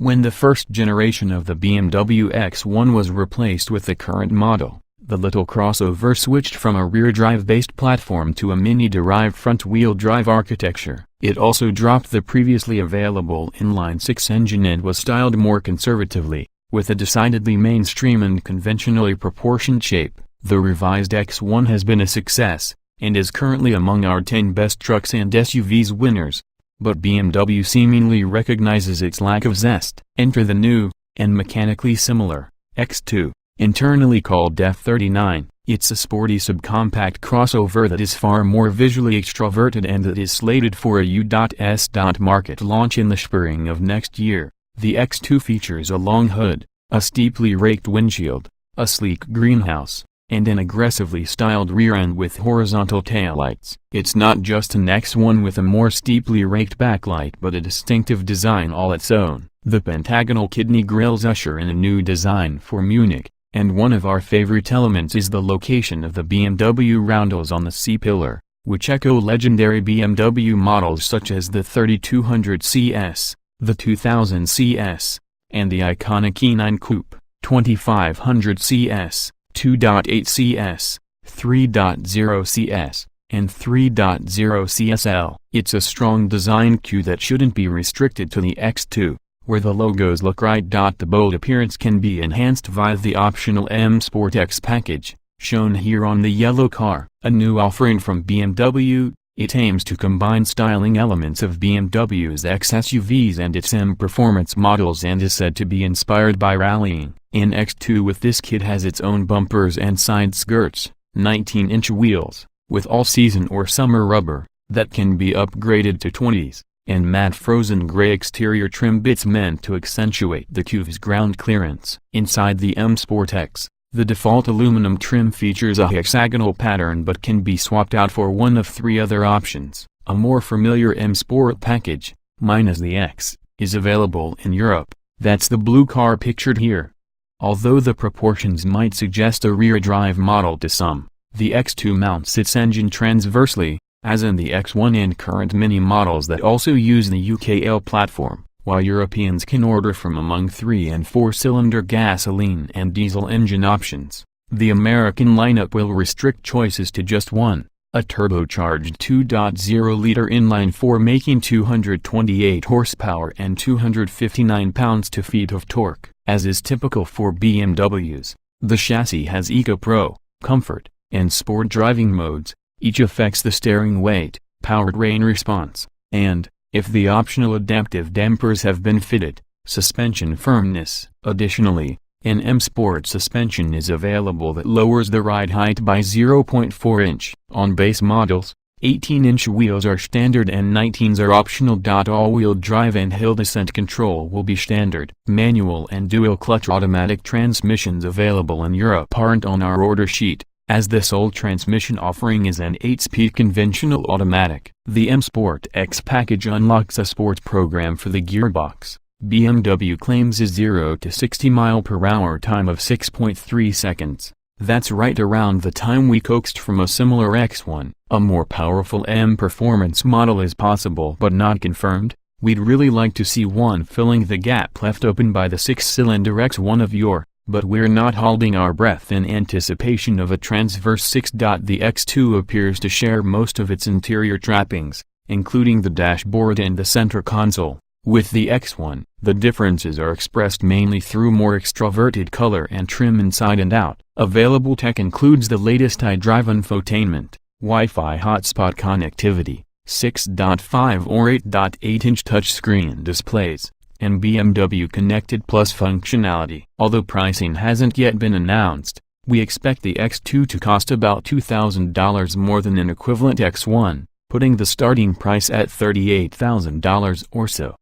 When the first generation of the BMW X1 was replaced with the current model, the little crossover switched from a rear-drive-based platform to a Mini-derived front-wheel drive architecture. It also dropped the previously available inline-six engine and was styled more conservatively, with a decidedly mainstream and conventionally proportioned shape. The revised X1 has been a success, and is currently among our 10 best trucks and SUVs winners. But BMW seemingly recognizes its lack of zest. Enter the new, and mechanically similar, X2, internally called F39. It's a sporty subcompact crossover that is far more visually extroverted and that is slated for a U.S. market launch in the spring of next year. The X2 features a long hood, a steeply raked windshield, a sleek greenhouse, and an aggressively styled rear end with horizontal taillights. It's not just an X1 with a more steeply raked backlight but a distinctive design all its own. The pentagonal kidney grills usher in a new design for Munich, and one of our favorite elements is the location of the BMW roundels on the C-pillar, which echo legendary BMW models such as the 3200 CS, the 2000 CS, and the iconic E9 coupe, 2500 CS. 2.8 CS, 3.0 CS, and 3.0 CSL. It's a strong design cue that shouldn't be restricted to the X2, where the logos look right. The bold appearance can be enhanced via the optional M Sport X package, shown here on the yellow car. A new offering from BMW, it aims to combine styling elements of BMW's X SUVs and its M performance models and is said to be inspired by rallying. In X2 with this kit has its own bumpers and side skirts, 19-inch wheels, with all-season or summer rubber, that can be upgraded to 20s, and matte frozen gray exterior trim bits meant to accentuate the coupe's ground clearance. Inside the M Sport X, the default aluminum trim features a hexagonal pattern but can be swapped out for one of three other options. A more familiar M Sport package, minus the X, is available in Europe. That's the blue car pictured here. Although the proportions might suggest a rear-drive model to some, the X2 mounts its engine transversely, as in the X1 and current Mini models that also use the UKL platform, while Europeans can order from among 3- and 4-cylinder gasoline and diesel engine options. The American lineup will restrict choices to just one, a turbocharged 2.0-liter inline-four making 228 horsepower and 259 pounds-feet of torque. As is typical for BMWs, the chassis has Eco Pro, Comfort, and Sport driving modes. Each affects the steering weight, powertrain response, and, if the optional adaptive dampers have been fitted, suspension firmness. Additionally, an M Sport suspension is available that lowers the ride height by 0.4 inch. On base models, 18-inch wheels are standard and 19s are optional. All-wheel drive and hill descent control will be standard. Manual and dual-clutch automatic transmissions available in Europe aren't on our order sheet, as the sole transmission offering is an 8-speed conventional automatic. The M Sport X package unlocks a sports program for the gearbox. BMW claims a 0 to 60 mph time of 6.3 seconds. That's right around the time we coaxed from a similar X1. A more powerful M performance model is possible but not confirmed. We'd really like to see one filling the gap left open by the 6-cylinder X1 of yore, but we're not holding our breath in anticipation of a transverse 6.The X2 appears to share most of its interior trappings, including the dashboard and the center console. With the X1, the differences are expressed mainly through more extroverted color and trim inside and out. Available tech includes the latest iDrive infotainment, Wi-Fi hotspot connectivity, 6.5 or 8.8-inch touchscreen displays, and BMW Connected Plus functionality. Although pricing hasn't yet been announced, we expect the X2 to cost about $2,000 more than an equivalent X1, putting the starting price at $38,000 or so.